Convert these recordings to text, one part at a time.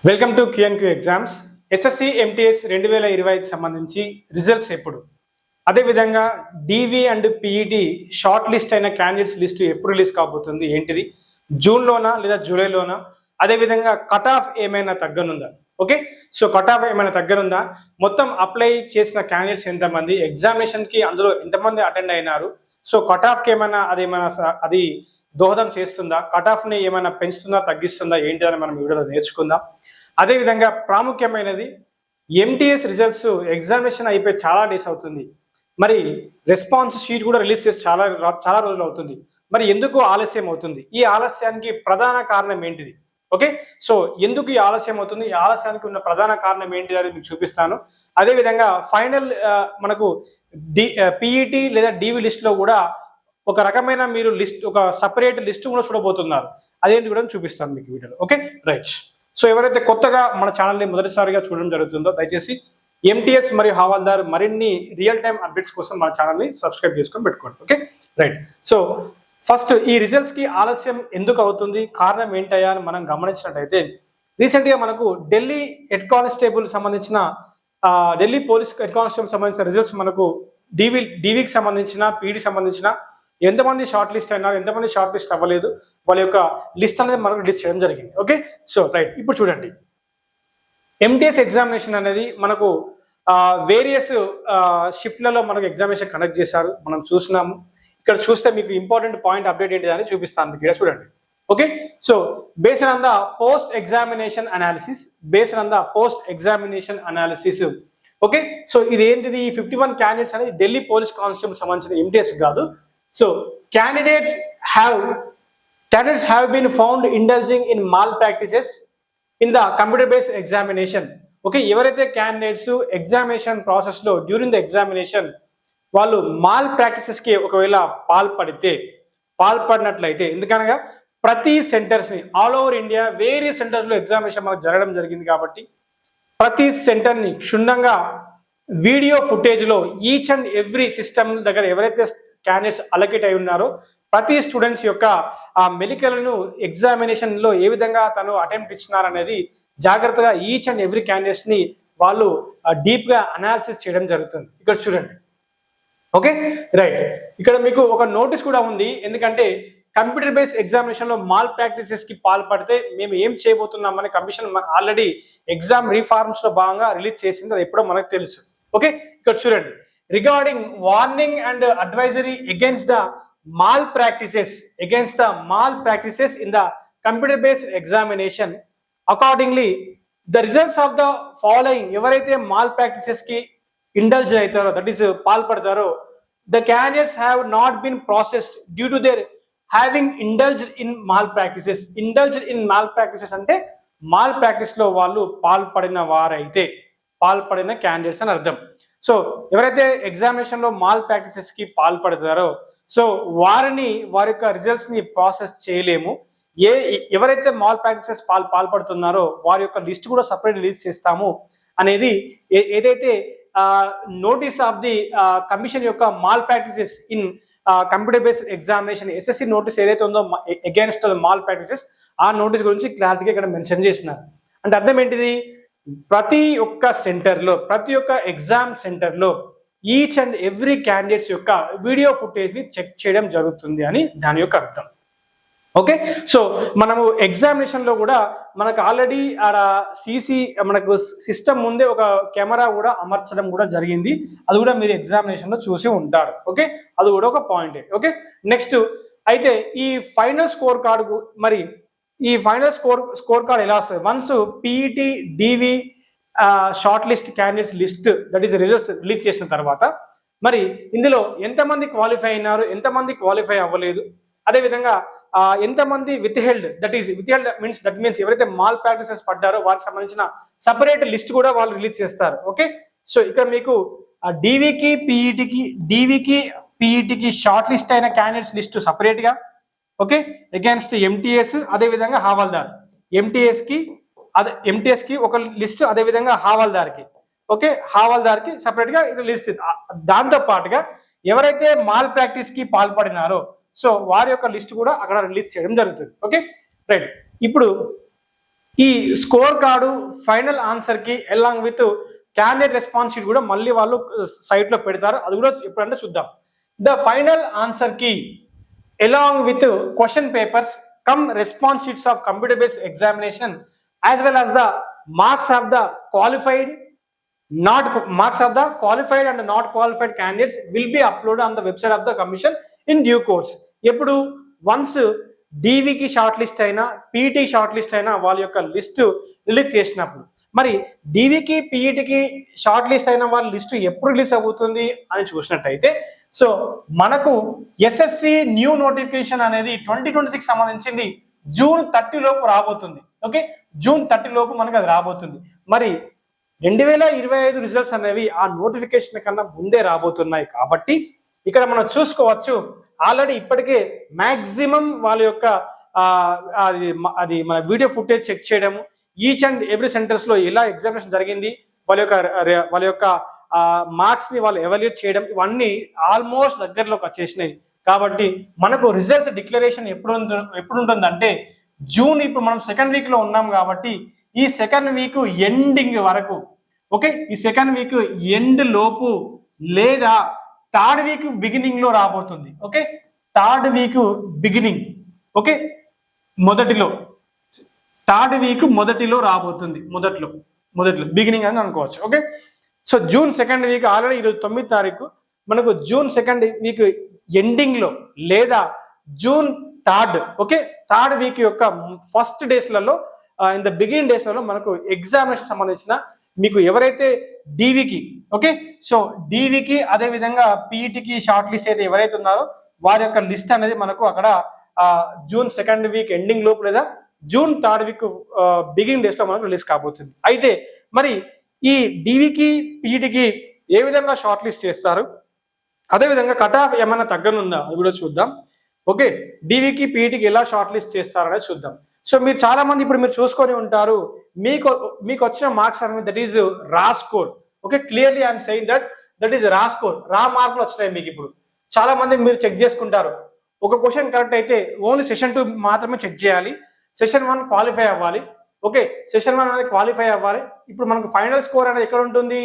Welcome to QNQ exams. SSC MTS 2020కి సంబంధించి results ఎప్పుడు, అదేవిధంగా DV and PET shortlist అయిన క్యాండిడేట్స్ లిస్ట్ ఎప్పుడు రిలీజ్ కాబోతుంది, ఏంటిది, జూన్లోనా లేదా జూలైలోనా, అదేవిధంగా కట్ ఆఫ్ ఏమైనా తగ్గనుందా? ఓకే, సో కట్ ఆఫ్ ఏమైనా తగ్గనుందా, మొత్తం అప్లై చేసిన క్యాండిడేట్స్ ఎంతమంది, ఎగ్జామినేషన్కి అందులో ఎంతమంది అటెండ్ అయినారు, సో కట్ ఆఫ్కి ఏమైనా అది దోహదం చేస్తుందా, కట్ ఆఫ్ని ఏమైనా పెంచుతుందా తగ్గిస్తుందా ఏంటి అని మనం వీడియోలో నేర్చుకుందాం. అదేవిధంగా ప్రాముఖ్యమైనది ఎంటీఎస్ రిజల్ట్స్ ఎగ్జామినేషన్ అయిపోయి చాలా డేస్ అవుతుంది, మరి రెస్పాన్స్ షీట్ కూడా రిలీజ్ చేసి చాలా రోజులు అవుతుంది. మరి ఎందుకు ఆలస్యం అవుతుంది, ఈ ఆలస్యానికి ప్రధాన కారణం ఏంటిది? ఓకే, సో ఎందుకు ఈ ఆలస్యం అవుతుంది, ఈ ఆలస్యానికి ఉన్న ప్రధాన కారణం ఏంటి అని మీకు చూపిస్తాను. అదేవిధంగా ఫైనల్ మనకు పిఈటి లేదా డివి లిస్ట్లో కూడా ఒక రకమైన మీరు లిస్ట్, ఒక సపరేట్ లిస్ట్ కూడా చూడబోతున్నారు. అదేంటి కూడా చూపిస్తాను మీకు వీడియోలో. Okay right. సో ఎవరైతే కొత్తగా మన ఛానల్ని మొదటిసారిగా చూడడం జరుగుతుందో దయచేసి ఎంటీఎస్ మరియు హవాల్దార్ మరిన్ని రియల్ టైమ్ అప్డేట్స్ కోసం మన ఛానల్ని సబ్స్క్రైబ్ చేసుకొని పెట్టుకోండి. Okay right. సో ఫస్ట్ ఈ రిజల్ట్స్కి ఆలస్యం ఎందుకు అవుతుంది, కారణం ఏంటయ్యా అని మనం గమనించినట్టయితే రీసెంట్గా మనకు ఢిల్లీ హెడ్ కానిస్టేబుల్ సంబంధించిన ఢిల్లీ పోలీస్ హెడ్ కానిస్టేబుల్ సంబంధించిన రిజల్ట్స్ మనకు డివికి సంబంధించిన పీడీ సంబంధించిన ఎంతమంది షార్ట్ లిస్ట్ అయినారు, ఎంతమంది షార్ట్ లిస్ట్ అవ్వలేదు, వాళ్ళ యొక్క లిస్ట్ అనేది మనకు రిలీజ్ చేయడం జరిగింది. Okay, so right. ఇప్పుడు చూడండి, ఎంటీఎస్ ఎగ్జామినేషన్ అనేది మనకు వేరియస్ షిఫ్ట్లలో మనకు ఎగ్జామినేషన్ కండక్ట్ చేశారు, మనం చూసినాము. ఇక్కడ చూస్తే మీకు ఇంపార్టెంట్ పాయింట్ అప్డేట్ ఏంటి అని చూపిస్తాను మీకు. ఇక్కడ చూడండి. Okay, so based on the post examination analysis. Okay, so ఇది ఏంటిది, 51 క్యాండిడేట్స్ అనేది ఢిల్లీ పోలీస్ కానిస్టేబుల్ సంబంధించిన ఎంటీఎస్ కాదు. So candidates have been found indulging in malpractices in the computer-based examination. Okay, ఎవరైతే క్యాండిడేట్స్ ఎగ్జామినేషన్ ప్రాసెస్ లో డ్యూరింగ్ ద ఎగ్జామినేషన్ వాళ్ళు mall practices కి ఒకవేళ పాల్పడినట్లయితే, ఎందుకనగా ప్రతి సెంటర్స్ ని all over India various centres లో ఎగ్జామినేషన్ మనకు జరగడం జరిగింది కాబట్టి ప్రతి సెంటర్ ని క్షుణ్ణంగా వీడియో ఫుటేజ్ లో ఈచ్ అండ్ ఎవ్రీ సిస్టమ్ దగ్గర ఎవరైతే క్యాండిడేట్స్ అలొకేట్ అయి ఉన్నారో ప్రతి స్టూడెంట్స్ యొక్క ఆ మెలికలను ఎగ్జామినేషన్ లో ఏ విధంగా తను అటెంప్ట్ ఇచ్చినారనేది జాగ్రత్తగా ఈచ్ అండ్ ఎవ్రీ క్యాండిడేట్స్ ని వాళ్ళు డీప్ గా అనాలిసిస్ చేయడం జరుగుతుంది. ఇక్కడ చూడండి. Okay right. ఇక్కడ మీకు ఒక నోటీస్ కూడా ఉంది, ఎందుకంటే కంప్యూటర్ బేస్డ్ ఎగ్జామినేషన్ లో మాల్ ప్రాక్టీసెస్ కి పాల్పడితే మేము ఏం చేయబోతున్నామని కమిషన్ ఆల్రెడీ ఎగ్జామ్ రీఫార్మ్స్ లో భాగంగా రిలీజ్ చేసింది, అది ఎప్పుడో మనకు తెలుసు. ఓకే, ఇక్కడ చూడండి. Regarding warning and advisory against the malpractices in the computer-based examination, accordingly, the results of the following: ఎవరైతే malpractices కి indulge అవుతారో, that is పాల్పడతారో, the candidates have not been processed due to their having indulged in malpractices. Indulged in malpractices అంటే malpractice లో వాళ్ళు పాల్పడిన candidates అని అర్థం. So ఎవరైతే ఎగ్జామినేషన్ లో మాల్ ప్రాక్టీసెస్ కి పాల్పడతారో సో వారి యొక్క రిజల్ట్స్ ని ప్రాసెస్ చేయలేము. ఎవరైతే మాల్ ప్రాక్టీసెస్ పాల్పడుతున్నారో వారి యొక్క లిస్ట్ కూడా సపరేట్ రిలీజ్ చేస్తాము అనేది ఏదైతే నోటీస్ ఆఫ్ ది కమిషన్ యొక్క mall practices in computer based examination SSC notice ఏదైతే ఉందో అగేన్స్ట్ మాల్ ప్రాక్టీసెస్, ఆ నోటీస్ గురించి క్లారిటీగా ఇక్కడ మెన్షన్ చేసినారు. అంటే అర్థం ఏంటిది, ప్రతి ఒక్క సెంటర్లో, ప్రతి ఒక్క ఎగ్జామ్ సెంటర్లో ఈచ్ అండ్ ఎవ్రీ క్యాండిడేట్స్ యొక్క వీడియో ఫుటేజ్ని చెక్ చేయడం జరుగుతుంది అని దాని యొక్క అర్థం. ఓకే, సో మనము ఎగ్జామినేషన్లో కూడా మనకు ఆల్రెడీ ఆడ మనకు సిస్టమ్ ముందే ఒక కెమెరా కూడా అమర్చడం కూడా జరిగింది, అది కూడా మీరు ఎగ్జామినేషన్లో చూసి ఉంటారు. ఓకే, అది కూడా ఒక పాయింటే. ఓకే, నెక్స్ట్ అయితే ఈ ఫైనల్ స్కోర్ కార్డు, మరి ఈ ఫైనల్ స్కోర్ కార్డ్ ఎలా వస్తుంది? Once PET DV short list candidates list, that is results release చేసిన తర్వాత మరి ఇందులో ఎంతమంది క్వాలిఫై అయినారు, ఎంతమంది క్వాలిఫై అవ్వలేదు, అదేవిధంగా ఎంతమంది విత్హెల్డ్, దట్ మీన్స్ ఎవరైతే మాల్ ప్రాక్టీసెస్ పడ్డారో వారికి సంబంధించిన సపరేట్ లిస్ట్ కూడా వాళ్ళు రిలీజ్ చేస్తారు. ఓకే, సో ఇక్కడ మీకు డివికి పీఈటీకి షార్ట్ లిస్ట్ అయిన క్యాండిడేట్స్ లిస్ట్ సపరేట్ గా, ఓకే, అగేన్స్ట్ ఎంటీఎస్, అదేవిధంగా హవాల్దార్. ఎంటీఎస్ కి ఒక లిస్ట్, అదేవిధంగా హవాల్దార్కి సపరేట్ గా లిస్ట్. దాంతో పాటుగా ఎవరైతే మాల్ ప్రాక్టీస్ కి పాల్పడినారో సో వారి యొక్క లిస్ట్ కూడా అక్కడ రిలీజ్ చేయడం జరుగుతుంది. Okay right. ఇప్పుడు ఈ స్కోర్ కార్డు ఫైనల్ ఆన్సర్ కి along with candidate response sheet కూడా మళ్ళీ వాళ్ళు సైట్ లో పెడతారు. అది కూడా ఎప్పుడంటే చూద్దాం. ద ఫైనల్ ఆన్సర్ కి along with question papers come response sheets of computer based examination as well as the marks of the qualified and not qualified candidates will be uploaded on the website of the commission in due course. ఎప్పుడు once డీవీకి short list అయినా PET short list అయినా వాళ్ళ యొక్క list release చేసినప్పుడు, మరి డీవీకి పీఈటీకి short list అయిన వాళ్ళ list ఎప్పుడు రిలీజ్ అవుతుంది అని చూసినట్టయితే, సో మనకు ఎస్ఎస్సి న్యూ నోటిఫికేషన్ అనేది 2026 సంబంధించింది జూన్ 30 లోపు రాబోతుంది. ఓకే, జూన్ 30 లోపు మనకు అది రాబోతుంది. మరి 2025 రిజల్ట్స్ అనేవి ఆ నోటిఫికేషన్ కన్నా ముందే రాబోతున్నాయి. కాబట్టి ఇక్కడ మనం చూసుకోవచ్చు, ఆల్రెడీ ఇప్పటికే మాక్సిమం వాళ్ళ యొక్క అది మన వీడియో ఫుటేజ్ చెక్ చేయడము, ఈచ్ అండ్ ఎవ్రీ సెంటర్స్ లో ఎలా ఎగ్జామినేషన్ జరిగింది, వాళ్ళ యొక్క మార్క్స్ ని వాళ్ళు ఎవాల్యుయేట్ చేయడం, ఇవన్నీ ఆల్మోస్ట్ దగ్గరలోకి వచ్చేసినాయి. కాబట్టి మనకు రిజల్ట్స్ డిక్లరేషన్ ఎప్పుడు ఉంటుందంటే జూన్, ఇప్పుడు మనం సెకండ్ వీక్ లో ఉన్నాం కాబట్టి ఈ సెకండ్ వీక్ ఎండింగ్ వరకు, ఓకే, ఈ సెకండ్ వీక్ ఎండ్ లోపు లేదా థర్డ్ వీక్ బిగినింగ్ లో రాబోతుంది. Okay, third week beginning, okay, third week మొదటిలో రాబోతుంది. మొదట్లో బిగినింగ్ అని అనుకోవచ్చు. Okay, so June second week already ఈరోజు 9వ తారీఖు, మనకు జూన్ సెకండ్ వీక్ ఎండింగ్ లో లేదా June third, okay, third week యొక్క ఫస్ట్ డేస్లలో ఇన్ ద బిగినింగ్ డేస్లలో మనకు ఎగ్జామినేషన్ సంబంధించిన మీకు ఎవరైతే డీవీకి, ఓకే, సో డీవీకి అదే విధంగా పీఈటీకి షార్ట్ లిస్ట్ అయితే ఎవరైతే ఉన్నారో వారి యొక్క లిస్ట్ అనేది మనకు అక్కడ జూన్ సెకండ్ వీక్ ఎండింగ్ లోపు లేదా June third week beginning days లో మనకు రిలీజ్ కాబోతుంది. అయితే మరి ఈ డీవీకి పీఈటీకి ఏ విధంగా షార్ట్ లిస్ట్ చేస్తారు, అదే విధంగా కట్ ఆఫ్ ఏమైనా తగ్గనుందా అది కూడా చూద్దాం. ఓకే, డీవీకి పీఈటీకి ఎలా షార్ట్ లిస్ట్ చేస్తారనేది చూద్దాం. సో మీరు చాలా మంది ఇప్పుడు మీరు చూసుకొని ఉంటారు, మీకు వచ్చిన మార్క్స్ అనేది దట్ ఈస్ రా score. Okay, clearly I'm saying that is రా స్కోర్, రా మార్కులు వచ్చినాయి మీకు. ఇప్పుడు చాలా మంది మీరు చెక్ చేసుకుంటారు, ఒక క్వశ్చన్ కరెక్ట్ అయితే ఓన్లీ సెషన్ 2 మాత్రమే చెక్ చేయాలి, సెషన్ 1 క్వాలిఫై అవ్వాలి. ఓకే, సెషన్ 1 అనేది క్వాలిఫై అవ్వాలి. ఇప్పుడు మనకు ఫైనల్ స్కోర్ అనేది ఎక్కడ ఉంటుంది,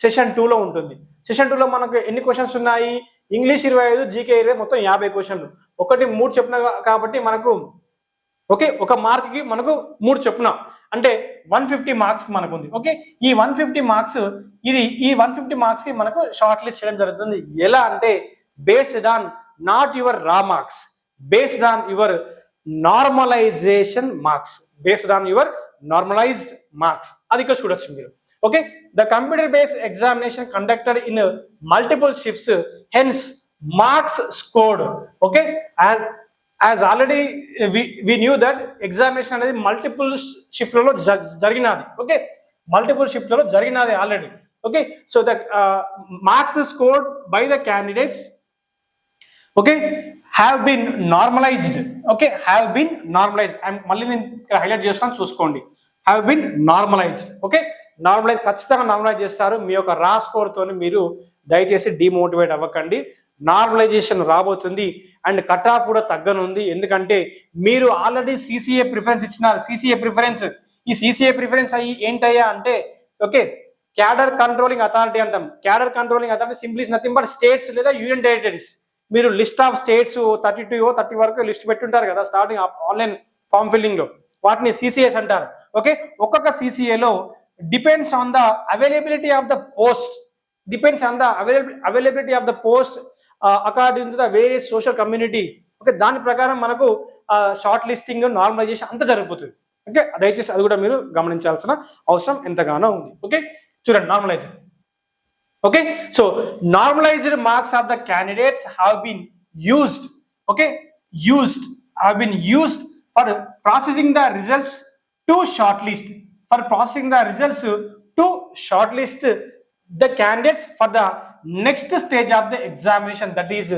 సెషన్ 2 లో ఉంటుంది. సెషన్ 2 లో మనకు ఎన్ని క్వశ్చన్స్ ఉన్నాయి, ఇంగ్లీష్ 25, జీకే 20, మొత్తం 50 క్వశ్చన్లు. 1 3 చెప్పిన కాబట్టి మనకు, ఓకే, ఒక మార్క్ కి మనకు 3 చొప్పున అంటే 150 మార్క్స్ మనకు ఉంది. ఓకే, ఈ 150 మార్క్స్ ఈ 150 మార్క్స్ కి మనకు షార్ట్ లిస్ట్ చేయడం జరుగుతుంది. ఎలా అంటే based on not your raw marks, based on your normalization marks, based on your normalized marks. అది ఇక్కడ చూడొచ్చు మీరు. Okay, the computer based examination conducted in multiple shifts, hence marks scored. Okay, as already we knew that examination అనేది multiple షిఫ్ట్లలో జరిగినది. Okay, multiple షిఫ్ట్లలో జరిగినది already. Okay, so the marks scored by the candidates, okay, have been normalized. Okay, have been normalized. మళ్ళీ నేను ఇక్కడ highlight చేస్తాను, చూసుకోండి, have been normalized. Okay, normalize ఖచ్చితంగా నార్మలైజ్ చేస్తారు. మీ యొక్క రా స్కోర్ తోని మీరు దయచేసి డిమోటివేట్ అవ్వకండి. నార్మలైజేషన్ రాబోతుంది అండ్ కట్ ఆఫ్ కూడా తగ్గనుంది. ఎందుకంటే మీరు ఆల్రెడీ సిసిఏ ప్రిఫరెన్స్ ఇచ్చినారు. సిసిఏ ప్రిఫరెన్స్, ఈ సిసిఏ ప్రిఫరెన్స్ అయ్యి ఏంటయ్యా అంటే, ఓకే, క్యాడర్ కంట్రోలింగ్ అథారిటీ అంటాం. Cadre controlling authority simply is nothing but states లేదా యూనియన్ టెరిటరీస్. మీరు లిస్ట్ ఆఫ్ స్టేట్స్ 32 30 వరకు లిస్ట్ పెట్టుంటారు కదా స్టార్టింగ్ ఆన్లైన్ ఫామ్ ఫిల్లింగ్ లో, వాటిని సిసిఎస్ అంటారు. ఓకే, ఒక్కొక్క సిసిఏలో depends on the availability of the post, depends on the availability of the post according to the various social community. Okay, దాని ప్రకారం మనకు షార్ట్ లిస్టింగ్, నార్మలైజేషన్ అంతా జరిగిపోతుంది. ఓకే, దయచేసి అది కూడా మీరు గమనించాల్సిన అవసరం ఎంతగానో ఉంది. ఓకే, చూడండి, normalization. Okay, so normalized marks of the candidates have been used. Okay, have been used for processing the results to shortlist, for processing the results to shortlist the candidates for the next stage of the examination, that is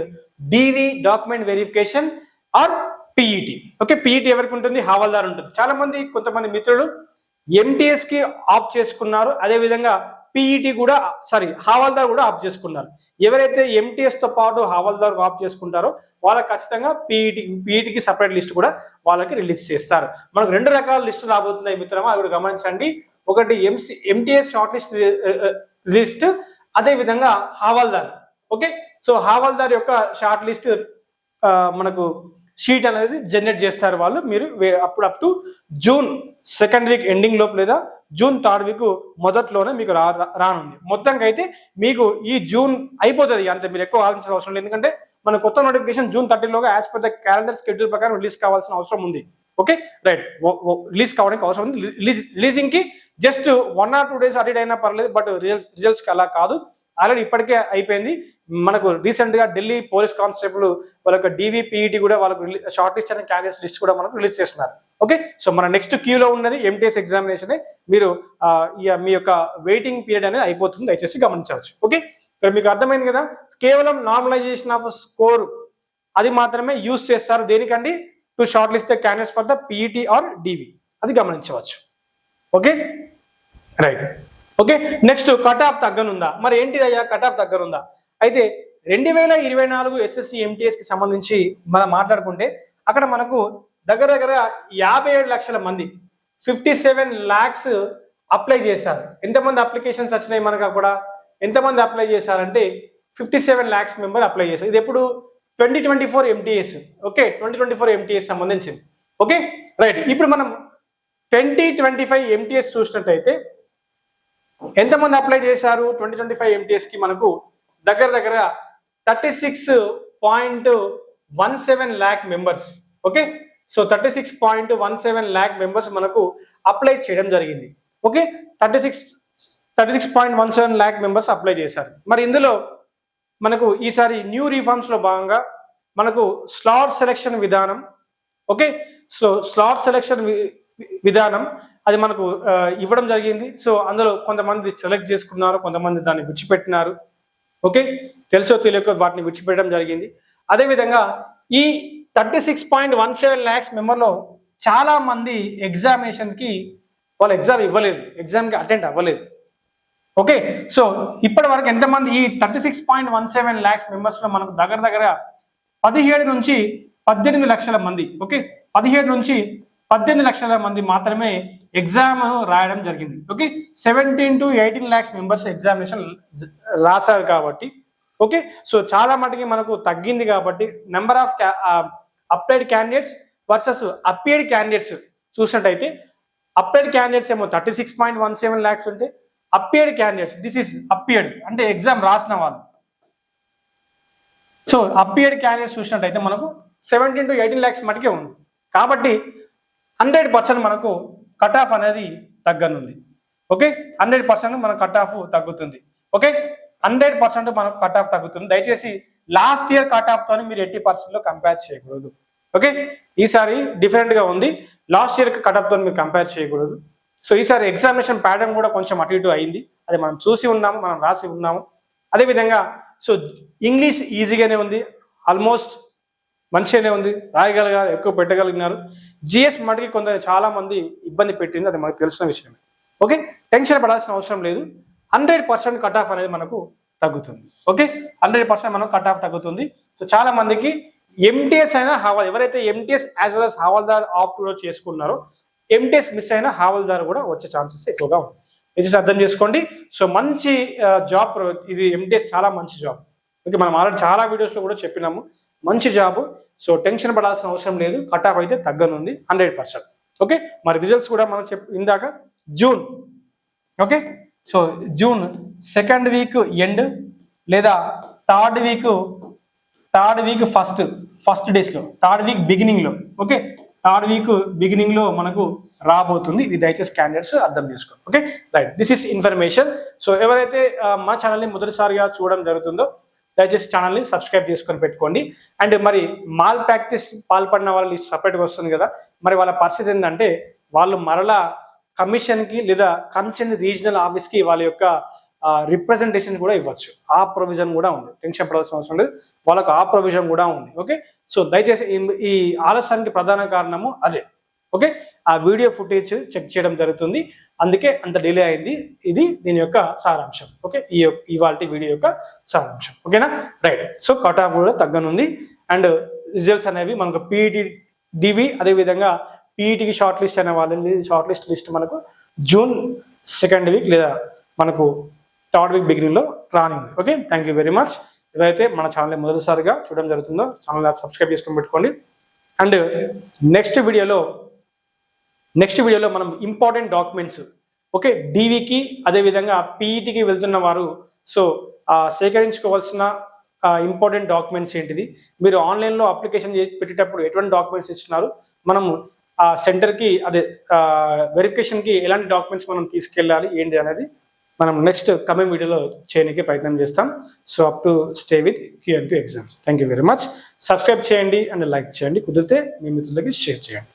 DV, document verification or PET. Okay, PET ఎవరికి ఉంటుంది, హవాల్దార్ ఉంటుంది. చాలా మంది కొంతమంది మిత్రులు MTS కి opt చేసుకున్నారు, అదే విధంగా పీఈటీ కూడా హవాల్దార్ కూడా ఆప్ చేసుకున్నారు. ఎవరైతే ఎంటీఎస్ తో పాటు హవాల్దార్ ఆప్ చేసుకుంటారో వాళ్ళకి ఖచ్చితంగా పీఈటీకి సపరేట్ లిస్ట్ కూడా వాళ్ళకి రిలీజ్ చేస్తారు. మనకు 2 రకాల లిస్టు రాబోతున్నాయి మిత్రమా, అది కూడా గమనించండి. ఒకటి ఎంటీఎస్ షార్ట్ లిస్ట్, అదే విధంగా హవాల్దార్. ఓకే, సో హవాల్దార్ యొక్క షార్ట్ లిస్ట్ మనకు షీట్ అనేది జనరేట్ చేస్తారు వాళ్ళు. మీరు up to June 2nd week ending లోపు లేదా జూన్ 3rd వీక్ మొదట్లోనే మీకు రానుంది. మొత్తంగా అయితే మీకు ఈ జూన్ అయిపోతుంది, అంతే. మీరు ఎక్కువ ఆలోచించిన అవసరం లేదు, ఎందుకంటే మన కొత్త notification June 30 as per the calendar schedule ప్రకారం రిలీజ్ కావాల్సిన అవసరం ఉంది. ఓకే రైట్, రిలీజ్ కావడానికి అవసరం ఉంది. రిలీజింగ్ కి జస్ట్ 1 or 2 days అటు అయినా పర్లేదు, బట్ రిజల్ట్స్ కి అలా కాదు. ఆల్రెడీ ఇప్పటికే అయిపోయింది. మనకు రీసెంట్ గా ఢిల్లీ పోలీస్ కానిస్టేబుల్ వాళ్ళకి DVPET కూడా వాళ్ళకు షార్ట్ లిస్ట్ అనే క్యాండిడేట్స్ లిస్ట్ కూడా మనకు రిలీజ్ చేస్తున్నారు. ఓకే, సో మన నెక్స్ట్ క్యూలో ఉన్నది ఎంటీఎస్ ఎగ్జామినేషన్. మీరు మీ యొక్క వెయిటింగ్ పీరియడ్ అనేది అయిపోతుంది, దయచేసి గమనించవచ్చు. ఓకే, ఇక్కడ మీకు అర్థమైంది కదా. కేవలం నార్మలైజేషన్ ఆఫ్ స్కోర్ అది మాత్రమే యూజ్ చేస్తారు. దేనికండి? To shortlist the candidates for the PET or DV, అది గమనించవచ్చు. Okay right. Okay, next cut off తగ్గనుందా? మరి ఏంటిది అయ్యా కట్ ఆఫ్ తగ్గనుందా? అయితే 2024 SSC MTS కి సంబంధించి మనం మాట్లాడుకుంటే అక్కడ మనకు దగ్గర 57 లక్షల మంది 57 lakhs అప్లై చేశారు. ఎంతమంది అప్లికేషన్స్ వచ్చినాయి మనకు అక్కడ? ఎంతమంది అప్లై చేశారంటే 57 lakhs మెంబర్ అప్లై చేశారు. ఇది ఎప్పుడు? 2024 MTS. ఓకే, 2024 MTS సంబంధించింది. Okay right. ఇప్పుడు మనం 2025 MTS చూసినట్టయితే ఎంతమంది అప్లై చేశారు? 2025 MTS కి మనకు దగ్గర 36.17 lakh members. Okay, so 36.17 lakh members మనకు అప్లై చేయడం జరిగింది. ఓకే, 36.17 lakh మెంబర్స్ అప్లై చేశారు. మరి ఇందులో మనకు ఈసారి న్యూ రిఫార్మ్స్ లో భాగంగా మనకు స్లాట్ సెలెక్షన్ విధానం, ఓకే, సో స్లాట్ సెలెక్షన్ విధానం అది మనకు ఇవ్వడం జరిగింది. సో అందులో కొంతమంది సెలెక్ట్ చేసుకున్నారు, కొంతమంది దాన్ని విడిచిపెట్టినారు. ఓకే, తెలుసో తెలియక వాటిని విడిచిపెట్టడం జరిగింది. అదేవిధంగా ఈ 36.17 lakhs మెంబర్లో చాలా మంది ఎగ్జామినేషన్కి వాళ్ళు ఎగ్జామ్ ఇవ్వలేదు, ఎగ్జామ్కి అటెండ్ అవ్వలేదు. ఓకే, సో ఇప్పటి వరకు ఎంతమంది? ఈ 36.17 lakhs మెంబర్స్లో మనకు దగ్గర 17 నుంచి 18 లక్షల మంది, ఓకే, 17 నుంచి 18 లక్షల మంది మాత్రమే ఎగ్జామ్ రాయడం జరిగింది. Okay, 17 to 18 lakhs members examination రాశారు కాబట్టి, ఓకే, సో చాలా మటుకి మనకు తగ్గింది. కాబట్టి number of applied candidates versus appeared candidates చూసినట్టయితే అప్లైడ్ క్యాండిడేట్స్ ఏమో 36.17 lakhs ఉంటే appeared candidates, this is appeared అంటే ఎగ్జామ్ రాసిన వాళ్ళు. సో అపియర్డ్ క్యాండిడేట్స్ చూసినట్టయితే మనకు 17 to 18 lakhs మటుకే ఉంది. కాబట్టి 100% మనకు కట్ ఆఫ్ అనేది తగ్గనుంది. ఓకే, 100% మన కట్ ఆఫ్ తగ్గుతుంది. ఓకే, 100% మనకు కట్ ఆఫ్ తగ్గుతుంది. దయచేసి లాస్ట్ ఇయర్ కట్ ఆఫ్ తోని మీరు 80% లో కంపేర్ చేయకూడదు. ఓకే, ఈసారి డిఫరెంట్ గా ఉంది. లాస్ట్ ఇయర్ కట్ ఆఫ్ తో మీరు కంపేర్ చేయకూడదు. సో ఈసారి ఎగ్జామినేషన్ ప్యాటర్న్ కూడా కొంచెం అటు ఇటు అయింది, అది మనం చూసి ఉన్నాము, మనం రాసి ఉన్నాము. అదేవిధంగా సో ఇంగ్లీష్ ఈజీగానే ఉంది, ఆల్మోస్ట్ మంచిగానే ఉంది, రాయగలిగారు, ఎక్కువ పెట్టగలిగినారు. జిఎస్ మటుకి చాలా మంది ఇబ్బంది పెట్టింది, అది మనకు తెలిసిన విషయమే. ఓకే, టెన్షన్ పడాల్సిన అవసరం లేదు. 100% కట్ ఆఫ్ అనేది మనకు తగ్గుతుంది. ఓకే, 100% మనకు కట్ ఆఫ్ తగ్గుతుంది. సో చాలా మందికి ఎంటీఎస్ అయినా ఎవరైతే MTS as well as Havaldar opt చేసుకున్నారో ఎంటీఎస్ మిస్ అయినా హవాల్దార్ కూడా వచ్చే ఛాన్సెస్ ఎక్కువగా ఉంది. ఇది అర్థం చేసుకోండి. సో మంచి జాబ్ ఇది, ఎంటీఎస్ చాలా మంచి జాబ్. ఓకే, మనం ఆల్రెడీ చాలా వీడియోస్లో కూడా చెప్పినాము, మంచి జాబ్. సో టెన్షన్ పడాల్సిన అవసరం లేదు, కట్ ఆఫ్ అయితే తగ్గనుంది 100%. ఓకే, మరి రిజల్ట్స్ కూడా మనం ఇందాక June, okay, so June 2nd week end లేదా థర్డ్ వీక్ ఫస్ట్ డేస్లో, థర్డ్ వీక్ బిగినింగ్లో, ఓకే, థర్డ్ వీక్ బిగినింగ్లో మనకు రాబోతుంది. ఇది దయచేసి క్యాండిడేట్స్ అర్థం చేసుకోండి. Okay right, this is information. So ఎవరైతే మా ఛానల్ని మొదటిసారిగా చూడడం జరుగుతుందో దయచేసి ఛానల్ని సబ్స్క్రైబ్ చేసుకొని పెట్టుకోండి. అండ్ మరి మాల్ ప్రాక్టీస్ పాల్పడిన వాళ్ళు సపరేట్గా వస్తుంది కదా, మరి వాళ్ళ పరిస్థితి ఏంటంటే వాళ్ళు మరలా కమిషన్కి లేదా కన్సర్న్ రీజనల్ ఆఫీస్కి వాళ్ళ యొక్క రిప్రజెంటేషన్ కూడా ఇవ్వచ్చు. ఆ ప్రొవిజన్ కూడా ఉంది, టెన్షన్ పడాల్సిన అవసరం లేదు, వాళ్ళకు ఆ ప్రొవిజన్ కూడా ఉంది. ఓకే, సో దయచేసి ఈ ఆలస్యానికి ప్రధాన కారణము అదే. ఓకే, ఆ వీడియో ఫుటేజ్ చెక్ చేయడం జరుగుతుంది. అందుకే అంత డిలే అయింది. ఇది దీని యొక్క సారాంశం. ఓకే, ఇవాళ వీడియో యొక్క సారాంశం. ఓకేనా, రైట్. సో కట్ ఆఫ్ కూడా తగ్గనుంది అండ్ రిజల్ట్స్ అనేవి మనకు పీఈటీ డివి అదేవిధంగా పీఈటీకి షార్ట్ లిస్ట్ అనే వాళ్ళ షార్ట్ లిస్ట్ మనకు జూన్ 2nd వీక్ లేదా మనకు 3rd వీక్ బిగినింగ్లో రానింది. Okay, thank you very much. ఎవరైతే మన ఛానల్ మొదటిసారిగా చూడడం జరుగుతుందో ఛానల్ సబ్స్క్రైబ్ చేసుకొని పెట్టుకోండి. అండ్ నెక్స్ట్ వీడియోలో మనం ఇంపార్టెంట్ డాక్యుమెంట్స్, ఓకే, డీవీకి అదేవిధంగా పీఈటీకి వెళ్తున్న వారు సో సేకరించుకోవాల్సిన ఇంపార్టెంట్ డాక్యుమెంట్స్ ఏంటిది, మీరు ఆన్లైన్లో అప్లికేషన్ పెట్టేటప్పుడు ఎటువంటి డాక్యుమెంట్స్ ఇస్తున్నారు, మనము ఆ సెంటర్కి అదే వెరిఫికేషన్కి ఎలాంటి డాక్యుమెంట్స్ మనం తీసుకెళ్ళాలి ఏంటి అనేది మనం నెక్స్ట్ కమింగ్ వీడియోలో చేయడానికి ప్రయత్నం చేస్తాం. So up to stay with Q&Q exams. Thank you very much. Subscribe చేయండి అండ్ లైక్ చేయండి, కుదిరితే మీ మిత్రులకి షేర్ చేయండి.